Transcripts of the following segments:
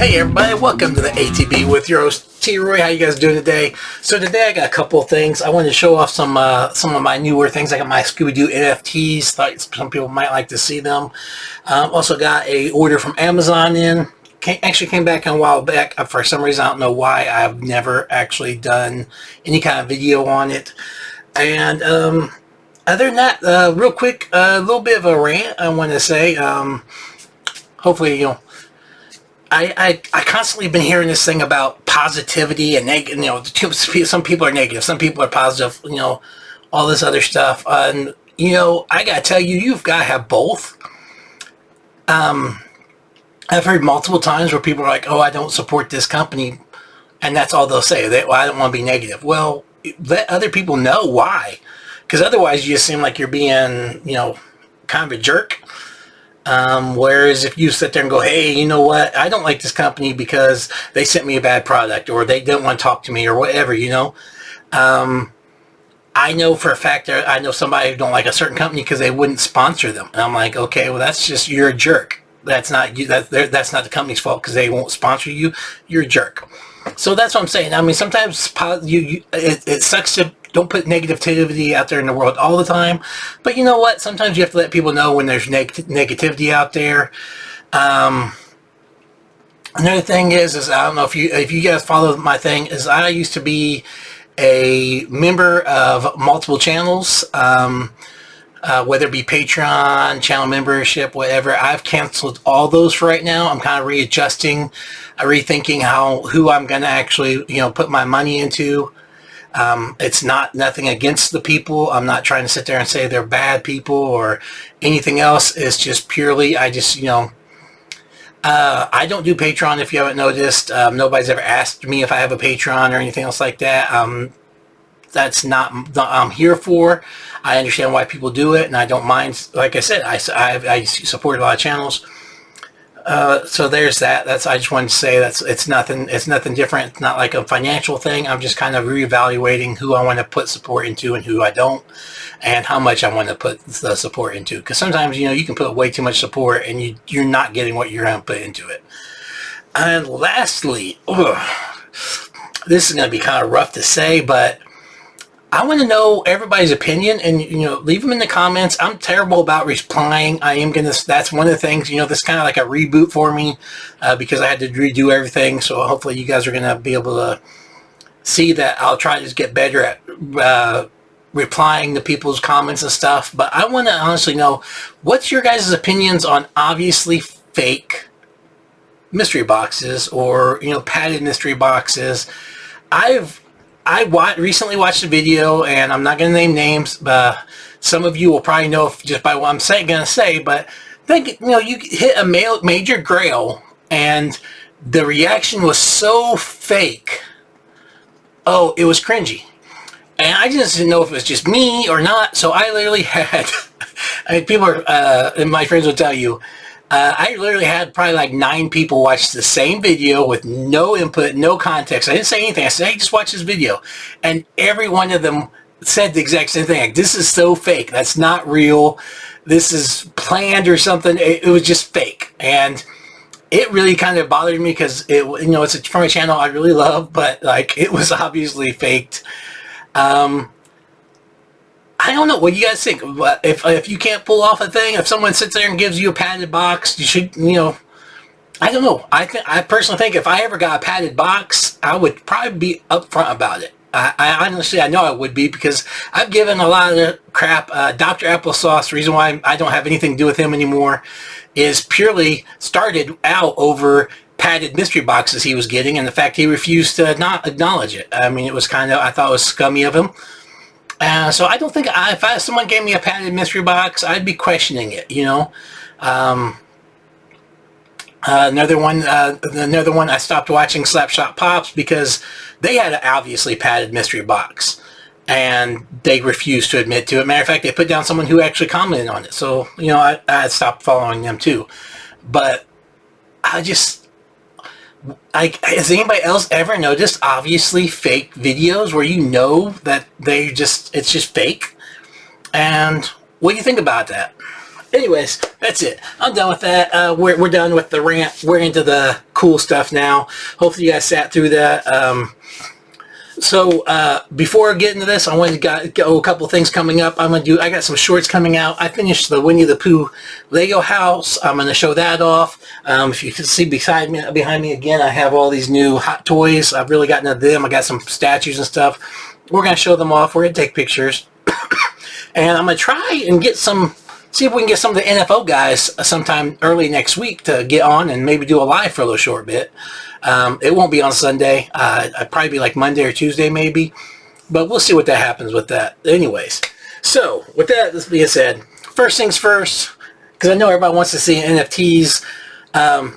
Hey everybody, welcome to the ATB with your host T-Roy. How you guys doing today? So today I got a couple of things. I wanted to show off some of my newer things. I got my Scooby Doo NFTs. Thought some people might like to see them. Also got a order from Amazon in. Actually came back a while back. For some reason, I don't know why. I've never actually done any kind of video on it. And other than that, real quick, a little bit of a rant I want to say. Hopefully, you know, I constantly been hearing this thing about positivity and negative. You know, some people are negative, some people are positive. You know, all this other stuff. And you know, I gotta tell you, you've got to have both. I've heard multiple times where people are like, "Oh, I don't support this company," and that's all they'll say. Well, I don't want to be negative. Well, let other people know why, because otherwise you just seem like you're being, you know, kind of a jerk. Whereas if you sit there and go, hey, you know what, I don't like this company because they sent me a bad product, or they didn't want to talk to me, or whatever, you know. I know for a fact that I know somebody who don't like a certain company because they wouldn't sponsor them. And I'm like, okay, well, that's just, you're a jerk. That's not you. That's not the company's fault because they won't sponsor you. You're a jerk. So that's what I'm saying. I mean, sometimes it sucks to don't put negativity out there in the world all the time. But you know what? Sometimes you have to let people know when there's negativity out there. Another thing is I don't know if you guys follow my thing, is I used to be a member of multiple channels. Whether it be Patreon, channel membership, whatever. I've canceled all those for right now. I'm kind of readjusting, rethinking who I'm going to actually, you know, put my money into. It's nothing against the people. I'm not trying to sit there and say they're bad people or anything else. It's just purely, I just, you know, I don't do Patreon if you haven't noticed. Nobody's ever asked me if I have a Patreon or anything else like that. That's not I'm here for. I understand why people do it, and I don't mind. Like I said, I support a lot of channels. So there's that. I just wanted to say it's nothing different. It's not like a financial thing. I'm just kind of reevaluating who I want to put support into and who I don't, and how much I want to put the support into. Because sometimes, you know, you can put way too much support and you're not getting what you're going to put into it. And lastly, this is going to be kind of rough to say, but I want to know everybody's opinion, and, you know, leave them in the comments. I'm terrible about replying. That's one of the things, you know, this kind of like a reboot for me, because I had to redo everything. So hopefully you guys are going to be able to see that I'll try to just get better at replying to people's comments and stuff. But I want to honestly know, what's your guys' opinions on obviously fake mystery boxes, or, you know, padded mystery boxes? I recently watched a video, and I'm not going to name names, but some of you will probably know just by what I'm going to say, but think, you know, you hit a major grail, and the reaction was so fake. Oh, it was cringy. And I just didn't know if it was just me or not, so I literally had, I mean, people are, and my friends will tell you, I literally had probably like 9 people watch the same video with no input, no context. I didn't say anything. I said, hey, just watch this video. And every one of them said the exact same thing. Like, this is so fake. That's not real. This is planned or something. It was just fake. And it really kind of bothered me because, you know, it's from a channel I really love, but like, it was obviously faked. I don't know. What do you guys think? If you can't pull off a thing, if someone sits there and gives you a padded box, you should, you know, I don't know. I personally think if I ever got a padded box, I would probably be upfront about it. I honestly, I know I would be, because I've given a lot of crap. Dr. Applesauce, the reason why I don't have anything to do with him anymore, is purely started out over padded mystery boxes he was getting, and the fact he refused to not acknowledge it. I mean, it was kind of, I thought it was scummy of him. So I don't think if someone gave me a padded mystery box, I'd be questioning it, you know. Another one, I stopped watching Slapshot Pops because they had an obviously padded mystery box, and they refused to admit to it. Matter of fact, they put down someone who actually commented on it. So, you know, I stopped following them too. But has anybody else ever noticed obviously fake videos where you know that it's just fake? And what do you think about that? Anyways, that's it. I'm done with that. We're done with the rant. We're into the cool stuff now. Hopefully you guys sat through that. So before I get into this, I wanted to go a couple of things coming up. I got some shorts coming out. I finished the Winnie the Pooh Lego house. I'm going to show that off. If you can see behind me again, I have all these new hot toys. I've really gotten into them. I got some statues and stuff. We're going to show them off. We're going to take pictures. And I'm going to try and see if we can get some of the NFO guys sometime early next week to get on and maybe do a live for a little short bit. It won't be on Sunday. I'd probably be like Monday or Tuesday maybe. But we'll see what that happens with that. Anyways, so with that being said, first things first, because I know everybody wants to see NFTs. I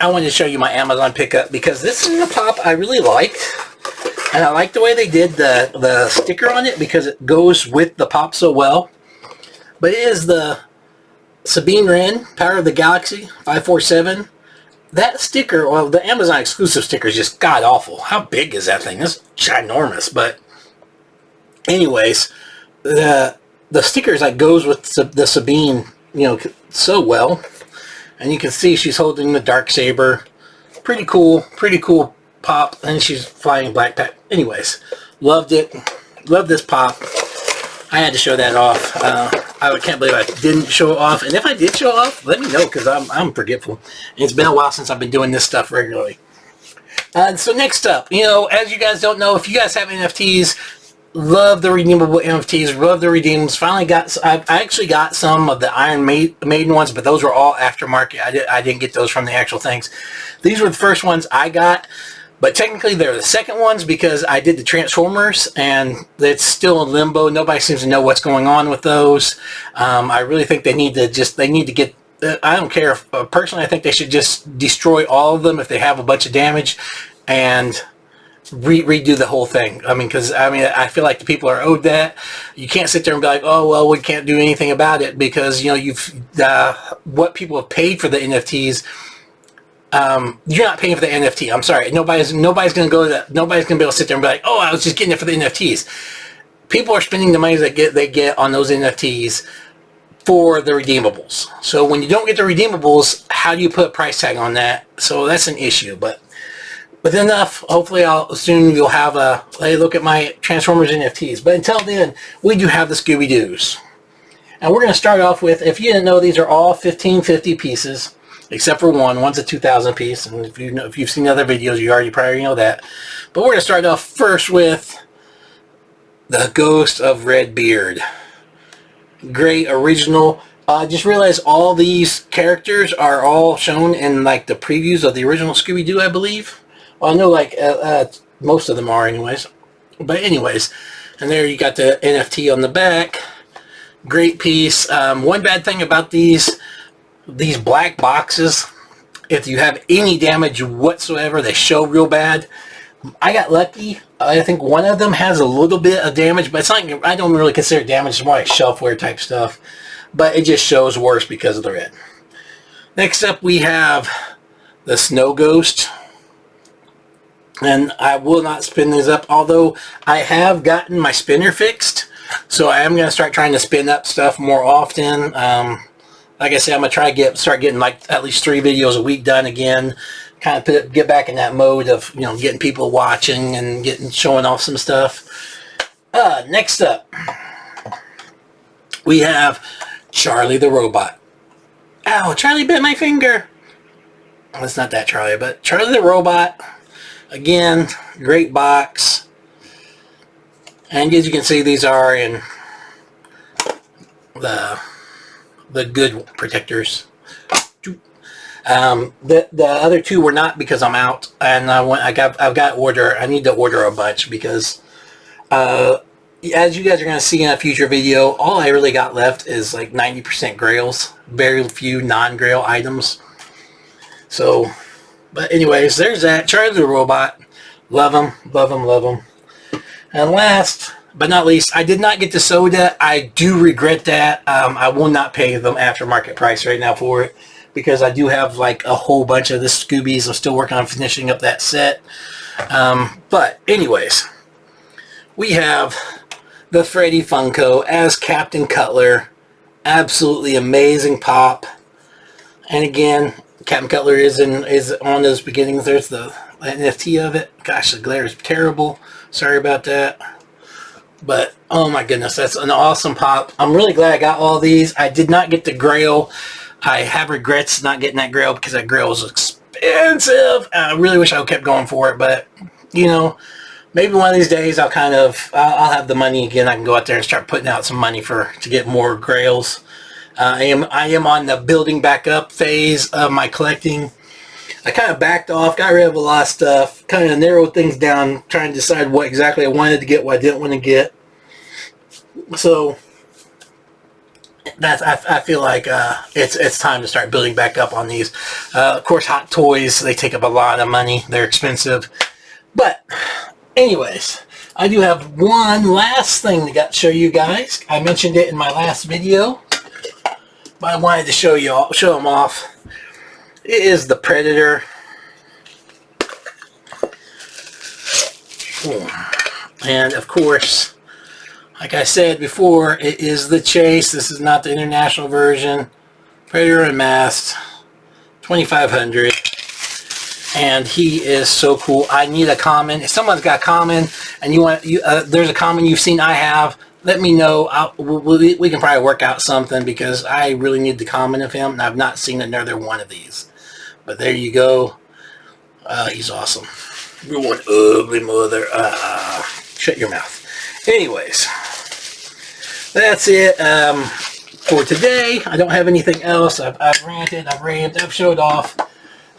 wanted to show you my Amazon pickup because this is a pop I really liked. And I like the way they did the sticker on it because it goes with the pop so well. But it is the Sabine Wren, Power of the Galaxy 547. That sticker, well, the Amazon exclusive sticker is just god-awful. How big is that thing? It's ginormous. But anyways, the sticker like goes with the Sabine, so well. And you can see she's holding the Darksaber. Pretty cool pop. And she's flying Black Pack. Anyways, loved it. Loved this pop. I had to show that off. I can't believe I didn't show it off. And if I did show it off, let me know because I'm forgetful. And it's been a while since I've been doing this stuff regularly. So next up, as you guys don't know, if you guys have NFTs, love the redeemable NFTs, love the redeems. Finally I actually got some of the Iron Maiden ones, but those were all aftermarket. I didn't get those from the actual things. These were the first ones I got. But technically, they're the second ones because I did the Transformers, and it's still in limbo. Nobody seems to know what's going on with those. I really think they need to get. I don't care. Personally, I think they should just destroy all of them if they have a bunch of damage, and redo the whole thing. Because I feel like the people are owed that. You can't sit there and be like, oh well, we can't do anything about it because what people have paid for the NFTs. You're not paying for the NFT. I'm sorry. Nobody's going to go to that. Nobody's going to be able to sit there and be like, oh, I was just getting it for the NFTs. People are spending the money they get on those NFTs for the redeemables. So when you don't get the redeemables, how do you put a price tag on that? So that's an issue. But with enough, hopefully soon you'll have hey, look at my Transformers NFTs. But until then, we do have the Scooby Doos. And we're going to start off with, if you didn't know, these are all 1550 pieces. Except for one's a 2,000 piece, and if you've seen other videos, you probably know that. But we're going to start off first with the Ghost of Redbeard. Great original. Just realized all these characters are all shown in like the previews of the original Scooby-Doo, I believe. Well, I know most of them are anyways. But anyways, and there you got the NFT on the back. Great piece. One bad thing about these black boxes, if you have any damage whatsoever, they show real bad. I got lucky. I think one of them has a little bit of damage, but it's not. I don't really consider it damage. It's more like shelfware type stuff. But it just shows worse because of the red. Next up, we have the Snow Ghost. And I will not spin these up, although I have gotten my spinner fixed. So I am going to start trying to spin up stuff more often. Like I said, I'm going to try to start getting like at least 3 videos a week done again. Kind of get back in that mode of, getting people watching and showing off some stuff. Next up, we have Charlie the Robot. Ow, Charlie bit my finger. Well, it's not that Charlie, but Charlie the Robot. Again, great box. And as you can see, these are in the good protectors. The other 2 were not because I'm out, and I've got to order. I need to order a bunch because as you guys are going to see in a future video, all I really got left is like 90% grails, very few non-grail items. So, but anyways, there's that Charlie the Robot. Love him, love him, love him. And last but not least, I did not get the soda. I do regret that. I will not pay them aftermarket price right now for it because I do have like a whole bunch of the Scoobies. I'm still working on finishing up that set. But anyways, we have the Freddy Funko as Captain Cutler. Absolutely amazing pop. And again, Captain Cutler is on those beginnings. There's the NFT of it. Gosh, the glare is terrible. Sorry about that. But oh my goodness, that's an awesome pop. I'm really glad I got all these. I did not get the Grail. I have regrets not getting that Grail because that Grail was expensive. I really wish I would kept going for it, but you know, maybe one of these days I'll have the money again. I can go out there and start putting out some money to get more Grails. I am on the building back up phase of my collecting. I kind of backed off, got rid of a lot of stuff, kind of narrowed things down, trying to decide what exactly I wanted to get, what I didn't want to get. So I feel like it's time to start building back up on these. Of course, Hot Toys, they take up a lot of money. They're expensive. But anyways, I do have one last thing to show you guys. I mentioned it in my last video, but I wanted to show them off. It is the Predator. And of course, like I said before, it is the Chase. This is not the international version. Predator Unmasked, 2500. And he is so cool. I need a common. If someone's got a common and there's a common you've seen I have, let me know. We can probably work out something because I really need the common of him, and I've not seen another one of these. But there you go. He's awesome. You're one ugly mother. Shut your mouth. Anyways, that's it for today. I don't have anything else. I've ranted, I've raved, I've showed off.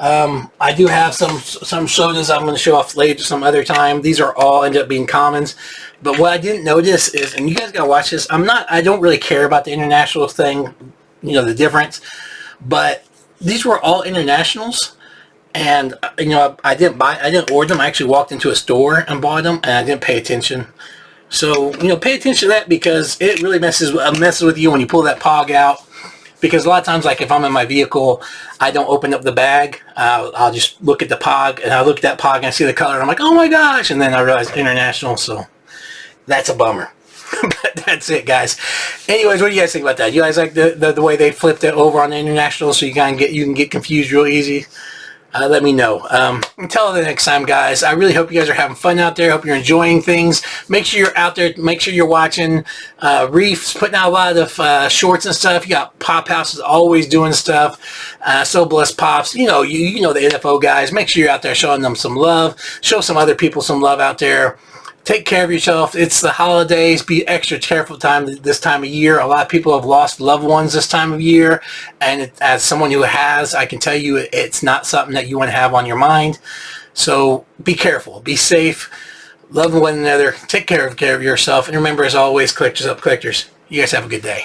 I do have some sodas I'm going to show off later some other time. These are all end up being commons. But what I didn't notice is, and you guys got to watch this, I don't really care about the international thing, you know, the difference. But these were all internationals, and you know, I didn't order them. I actually walked into a store and bought them, and I didn't pay attention. So, you know, pay attention to that because it really messes with you when you pull that pog out. Because a lot of times, like if I'm in my vehicle, I don't open up the bag. I'll just look at the pog, and I look at that pog and I see the color, and I'm like, oh my gosh, and then I realize international. So that's a bummer. But that's it, guys. Anyways, what do you guys think about that? You guys like the way they flipped it over on the international, so you can get confused real easy? Let me know. Until the next time, guys, I really hope you guys are having fun out there. Hope you're enjoying things. Make sure you're out there. Make sure you're watching Reef's putting out a lot of shorts and stuff. You got Pop House is always doing stuff. So Blessed Pops. You know the NFO guys. Make sure you're out there showing them some love. Show some other people some love out there. Take care of yourself. It's the holidays. Be extra careful this time of year. A lot of people have lost loved ones this time of year. And as someone who has, I can tell you it's not something that you want to have on your mind. So be careful. Be safe. Love one another. Take care of yourself. And remember, as always, collectors up, collectors. You guys have a good day.